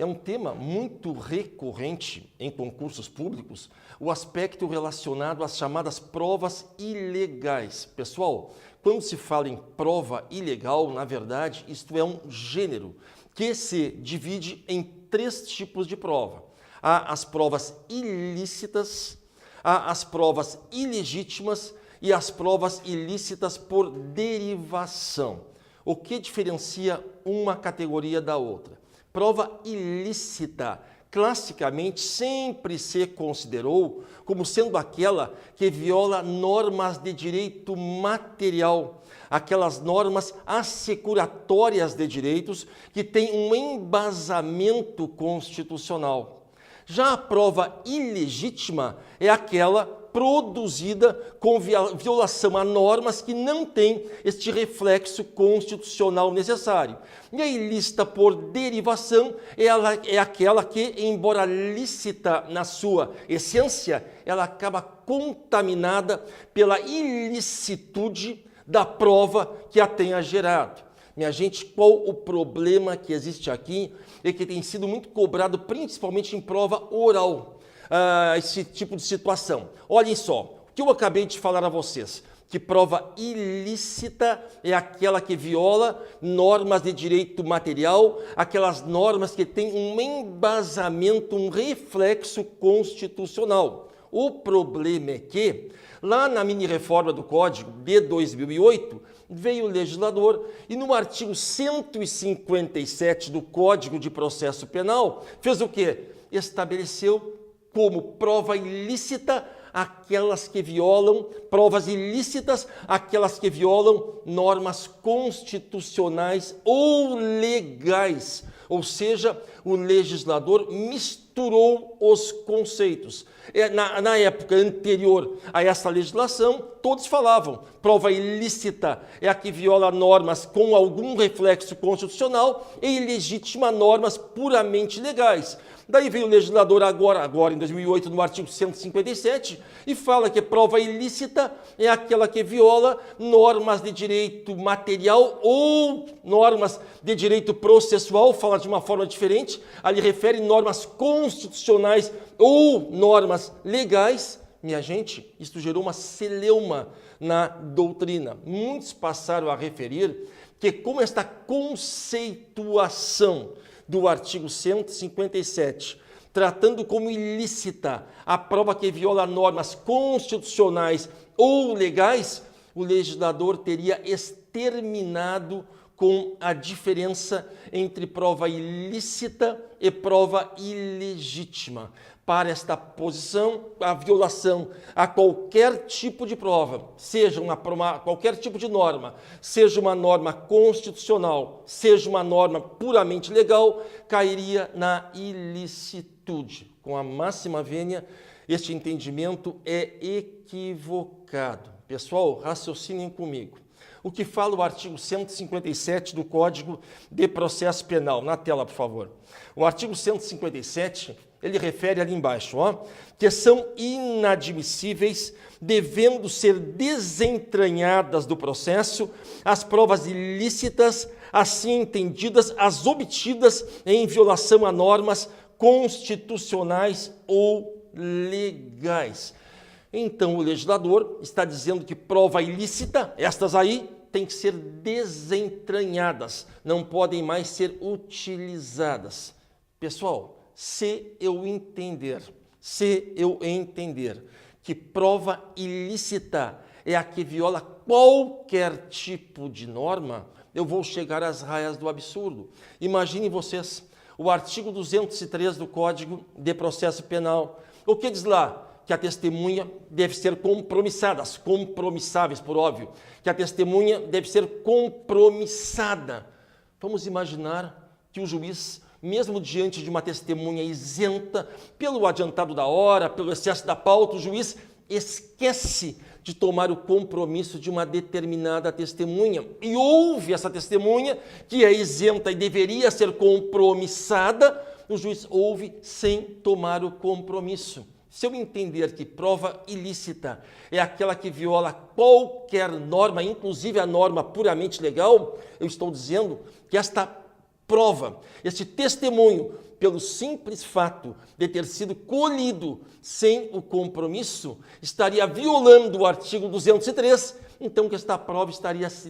um tema muito recorrente em concursos públicos, o aspecto relacionado às chamadas provas ilegais. Pessoal, quando se fala em prova ilegal, na verdade, isto é um gênero que se divide em 3 tipos de prova. Há as provas ilícitas, há as provas ilegítimas e as provas ilícitas por derivação. O que diferencia uma categoria da outra? Prova ilícita, classicamente, sempre se considerou como sendo aquela que viola normas de direito material, aquelas normas assecuratórias de direitos que têm um embasamento constitucional. Já a prova ilegítima é aquela produzida com violação a normas que não têm este reflexo constitucional necessário. E a ilícita por derivação é aquela que, embora lícita na sua essência, ela acaba contaminada pela ilicitude da prova que a tenha gerado. Minha gente, qual o problema que existe aqui e que tem sido muito cobrado, principalmente em prova oral? Esse tipo de situação. Olhem só, o que eu acabei de falar a vocês, que prova ilícita é aquela que viola normas de direito material, aquelas normas que têm um embasamento, um reflexo constitucional. O problema é que, lá na mini-reforma do Código de 2008, veio o legislador e no artigo 157 do Código de Processo Penal, fez o quê? Estabeleceu como prova ilícita aquelas que violam, provas ilícitas, aquelas que violam normas constitucionais ou legais. Ou seja, o legislador misturou os conceitos. Na época anterior a essa legislação, todos falavam, prova ilícita é a que viola normas com algum reflexo constitucional e ilegítima normas puramente legais. Daí veio o legislador agora em 2008, no artigo 157, e fala que prova ilícita é aquela que viola normas de direito material ou normas de direito processual, fala de uma forma diferente, ali refere normas constitucionais ou normas legais. Minha gente, isso gerou uma celeuma na doutrina. Muitos passaram a referir que como esta conceituação do artigo 157, tratando como ilícita a prova que viola normas constitucionais ou legais, o legislador teria exterminado com a diferença entre prova ilícita e prova ilegítima. Para esta posição, a violação a qualquer tipo de prova, seja qualquer tipo de norma, seja uma norma constitucional, seja uma norma puramente legal, cairia na ilicitude. Com a máxima vênia, este entendimento é equivocado. Pessoal, raciocinem comigo. O que fala o artigo 157 do Código de Processo Penal? Na tela, por favor. O artigo 157, ele refere ali embaixo, que são inadmissíveis, devendo ser desentranhadas do processo, as provas ilícitas, assim entendidas, as obtidas em violação a normas constitucionais ou legais. Então, o legislador está dizendo que prova ilícita, estas aí, têm que ser desentranhadas, não podem mais ser utilizadas. Pessoal, se eu entender que prova ilícita é a que viola qualquer tipo de norma, eu vou chegar às raias do absurdo. Imaginem vocês, o artigo 203 do Código de Processo Penal, o que diz lá? Que a testemunha deve ser compromissáveis, por óbvio, que a testemunha deve ser compromissada. Vamos imaginar que o juiz, mesmo diante de uma testemunha isenta, pelo adiantado da hora, pelo excesso da pauta, o juiz esquece de tomar o compromisso de uma determinada testemunha e ouve essa testemunha, que é isenta e deveria ser compromissada, o juiz ouve sem tomar o compromisso. Se eu entender que prova ilícita é aquela que viola qualquer norma, inclusive a norma puramente legal, eu estou dizendo que esta prova, este testemunho, pelo simples fato de ter sido colhido sem o compromisso, estaria violando o artigo 203, então que esta prova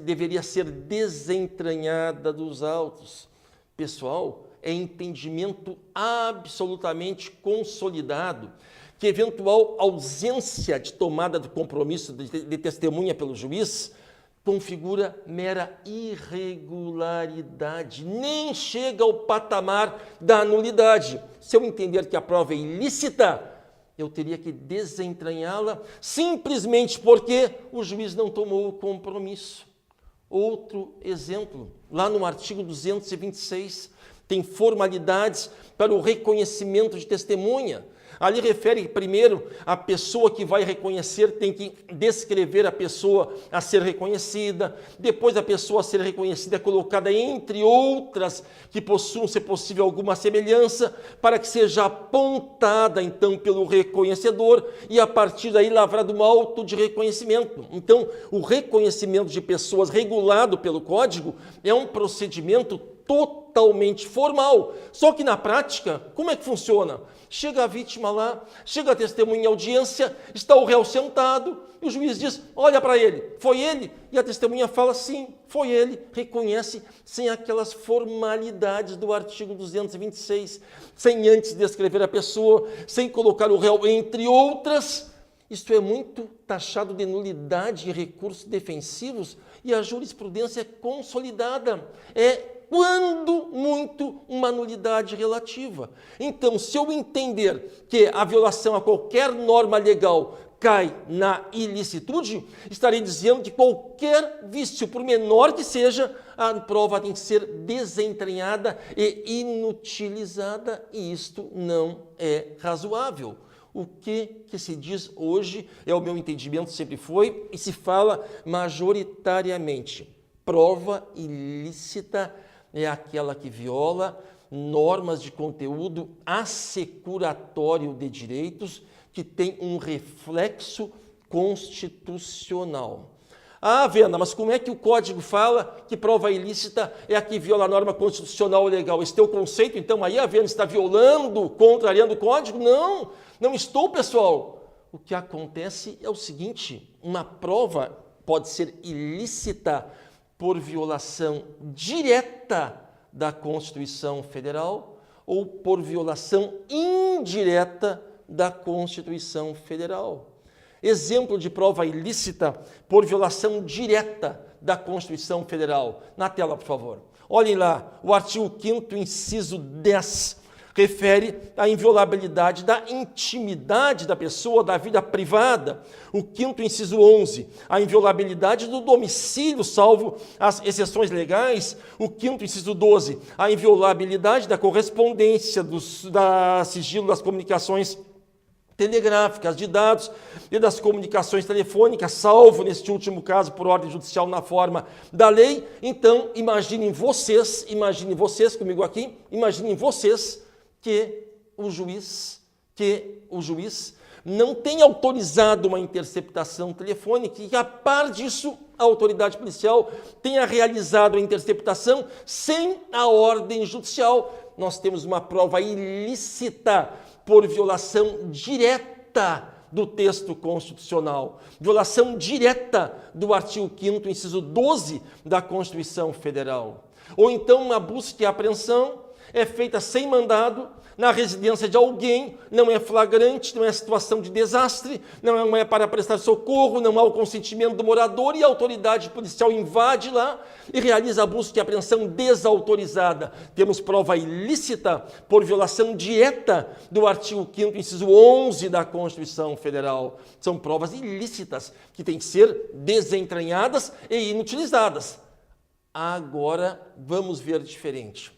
deveria ser desentranhada dos autos. Pessoal, é entendimento absolutamente consolidado que eventual ausência de tomada de compromisso de testemunha pelo juiz configura mera irregularidade, nem chega ao patamar da nulidade. Se eu entender que a prova é ilícita, eu teria que desentranhá-la simplesmente porque o juiz não tomou o compromisso. Outro exemplo, lá no artigo 226, tem formalidades para o reconhecimento de testemunha. Ali refere, primeiro, a pessoa que vai reconhecer tem que descrever a pessoa a ser reconhecida, depois a pessoa a ser reconhecida é colocada entre outras que possuam, se possível, alguma semelhança, para que seja apontada, então, pelo reconhecedor e, a partir daí, lavrado um auto de reconhecimento. Então, o reconhecimento de pessoas regulado pelo Código é um procedimento totalmente formal. Só que na prática, como é que funciona? Chega a vítima lá, chega a testemunha em audiência, está o réu sentado, e o juiz diz, olha para ele, foi ele? E a testemunha fala, sim, foi ele, reconhece, sem aquelas formalidades do artigo 226, sem antes descrever a pessoa, sem colocar o réu entre outras. Isto é muito taxado de nulidade em recursos defensivos, e a jurisprudência é consolidada, quando muito, uma nulidade relativa. Então, se eu entender que a violação a qualquer norma legal cai na ilicitude, estarei dizendo que qualquer vício, por menor que seja, a prova tem que ser desentranhada e inutilizada, e isto não é razoável. O que se diz hoje, é o meu entendimento, sempre foi, e se fala majoritariamente. Prova ilícita é aquela que viola normas de conteúdo assecuratório de direitos que tem um reflexo constitucional. Ah, Vena, mas como é que o Código fala que prova ilícita é a que viola a norma constitucional ou legal? Esse teu conceito, então, aí a Vena está violando, contrariando o Código? Não, não estou, pessoal. O que acontece é o seguinte, uma prova pode ser ilícita por violação direta da Constituição Federal ou por violação indireta da Constituição Federal. Exemplo de prova ilícita por violação direta da Constituição Federal. Na tela, por favor. Olhem lá, o artigo 5º, inciso 10, refere à inviolabilidade da intimidade da pessoa, da vida privada. O 5º, inciso 11, a inviolabilidade do domicílio, salvo as exceções legais. O 5º, inciso 12, a inviolabilidade da correspondência, da sigilo das comunicações telegráficas, de dados e das comunicações telefônicas, salvo, neste último caso, por ordem judicial na forma da lei. Então, imaginem vocês comigo aqui, imaginem vocês que o juiz não tem autorizado uma interceptação telefônica e, a par disso, a autoridade policial tenha realizado a interceptação sem a ordem judicial. Nós temos uma prova ilícita por violação direta do texto constitucional, violação direta do artigo 5º, inciso 12 da Constituição Federal. Ou então uma busca e apreensão é feita sem mandado, na residência de alguém, não é flagrante, não é situação de desastre, não é para prestar socorro, não há o consentimento do morador e a autoridade policial invade lá e realiza a busca e apreensão desautorizada. Temos prova ilícita por violação direta do artigo 5º, inciso 11 da Constituição Federal. São provas ilícitas que têm que ser desentranhadas e inutilizadas. Agora, vamos ver diferente.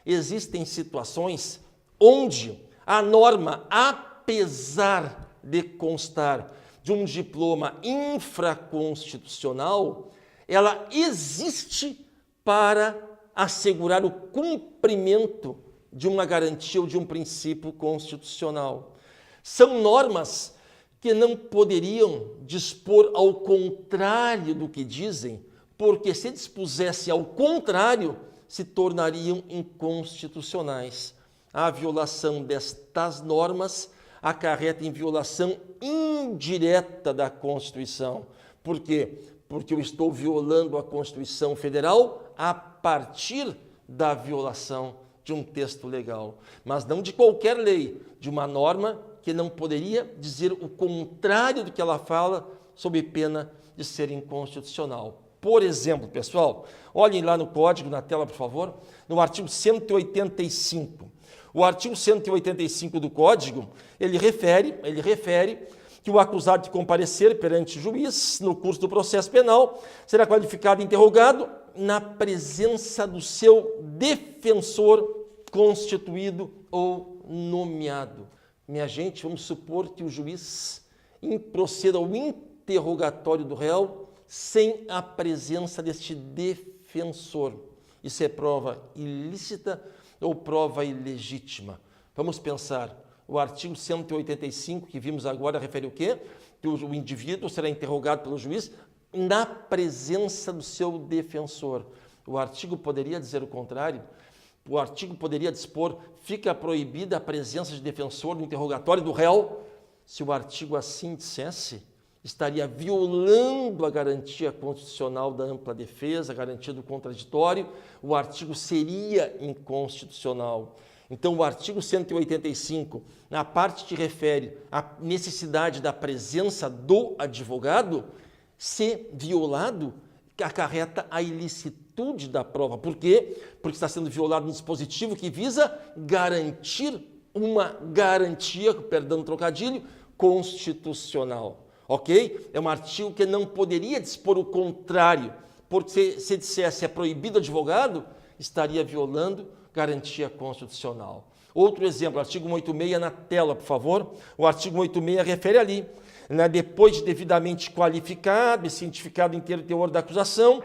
Existem situações onde a norma, apesar de constar de um diploma infraconstitucional, ela existe para assegurar o cumprimento de uma garantia ou de um princípio constitucional. São normas que não poderiam dispor ao contrário do que dizem, porque se dispusesse ao contrário, se tornariam inconstitucionais. A violação destas normas acarreta em violação indireta da Constituição. Por quê? Porque eu estou violando a Constituição Federal a partir da violação de um texto legal, mas não de qualquer lei, de uma norma que não poderia dizer o contrário do que ela fala, sob pena de ser inconstitucional. Por exemplo, pessoal, olhem lá no código, na tela, por favor, no artigo 185. O artigo 185 do código, ele refere que o acusado de comparecer perante o juiz no curso do processo penal será qualificado e interrogado na presença do seu defensor constituído ou nomeado. Minha gente, vamos supor que o juiz proceda ao interrogatório do réu sem a presença deste defensor. Isso é prova ilícita ou prova ilegítima? Vamos pensar. O artigo 185 que vimos agora refere o quê? Que o indivíduo será interrogado pelo juiz na presença do seu defensor. O artigo poderia dizer o contrário? O artigo poderia dispor: fica proibida a presença de defensor no interrogatório do réu? Se o artigo assim dissesse, estaria violando a garantia constitucional da ampla defesa, a garantia do contraditório, o artigo seria inconstitucional. Então, o artigo 185, na parte que refere à necessidade da presença do advogado, se violado, acarreta a ilicitude da prova. Por quê? Porque está sendo violado um dispositivo que visa garantir uma garantia, perdão o trocadilho, constitucional. Ok? É um artigo que não poderia dispor o contrário, porque se dissesse é proibido advogado, estaria violando garantia constitucional. Outro exemplo, artigo 186 na tela, por favor. O artigo 186 refere ali, né, depois de devidamente qualificado e cientificado o inteiro teor da acusação,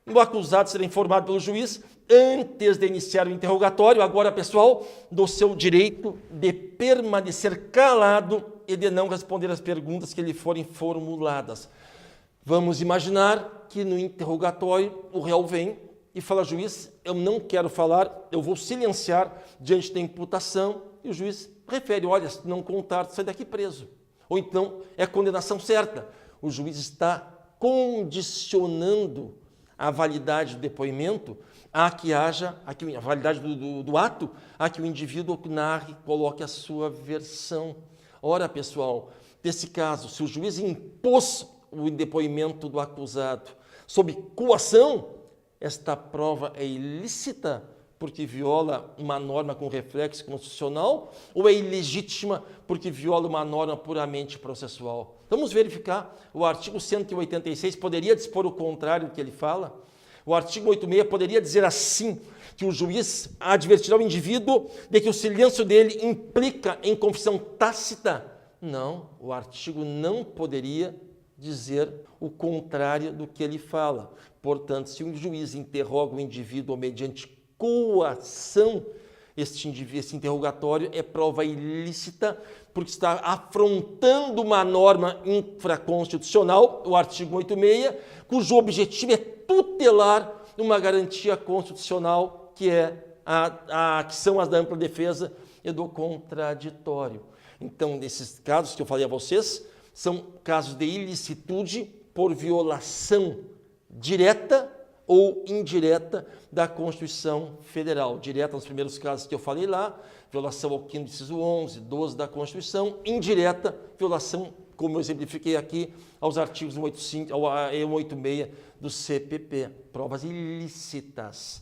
o acusado será informado pelo juiz antes de iniciar o interrogatório, agora, pessoal, do seu direito de permanecer calado e de não responder às perguntas que lhe forem formuladas. Vamos imaginar que no interrogatório o réu vem e fala: juiz, eu não quero falar, eu vou silenciar diante da imputação, e o juiz refere: olha, se não contar, sai daqui preso. Ou então é condenação certa. O juiz está condicionando a validade do depoimento a que haja, a validade do ato, a que o indivíduo narre, coloque a sua versão. Ora, pessoal, nesse caso, se o juiz impôs o depoimento do acusado sob coação, esta prova é ilícita porque viola uma norma com reflexo constitucional, ou é ilegítima porque viola uma norma puramente processual? Vamos verificar. O artigo 186 poderia dispor o contrário do que ele fala? O artigo 86 poderia dizer assim, que o juiz advertirá o indivíduo de que o silêncio dele implica em confissão tácita? Não, o artigo não poderia dizer o contrário do que ele fala. Portanto, se um juiz interroga o indivíduo mediante coação, esse interrogatório é prova ilícita, porque está afrontando uma norma infraconstitucional, o artigo 86, cujo objetivo é tutelar uma garantia constitucional que que são as da ampla defesa e do contraditório. Então, nesses casos que eu falei a vocês, são casos de ilicitude por violação direta ou indireta da Constituição Federal. Direta nos primeiros casos que eu falei lá, violação ao 5º inciso 11, 12 da Constituição. Indireta, violação, como eu exemplifiquei aqui, aos artigos 185 ao 186 do CPP. Provas ilícitas.